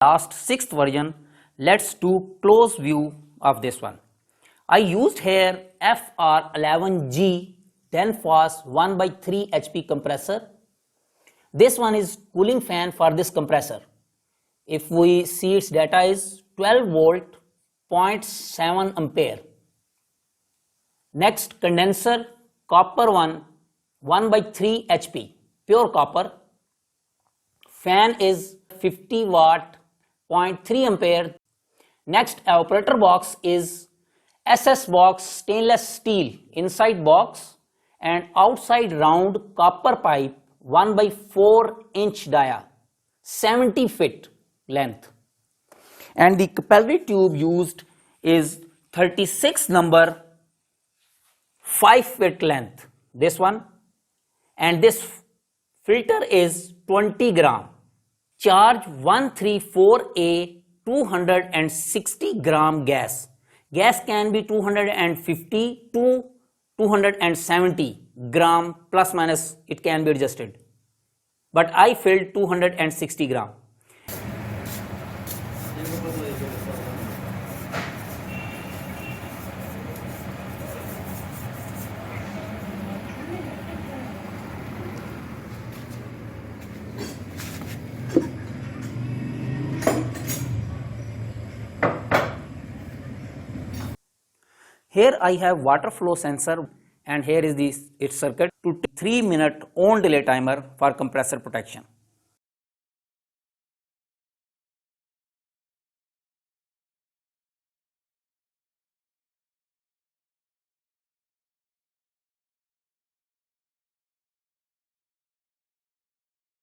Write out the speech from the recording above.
last sixth version. Let's do close view of this one. I used here FR11G Danfoss 1/3 HP compressor. This one is cooling fan for this compressor. If we see its data is 12 volt 0.7 ampere. Next condenser copper one 1/3 HP pure copper. Fan is 50 watt 0.3 ampere. Next evaporator box is SS box stainless steel inside box and outside round copper pipe 1/4 inch dia 70 feet length, and the capillary tube used is 36 number 5 feet length, this one, and this filter is 20 gram. Charge 134A 260 gram gas. Gas can be 250 to 270 gram plus minus, it can be adjusted, but I filled 260 gram. Here I have water flow sensor, and here is its circuit to 3-minute on delay timer for compressor protection.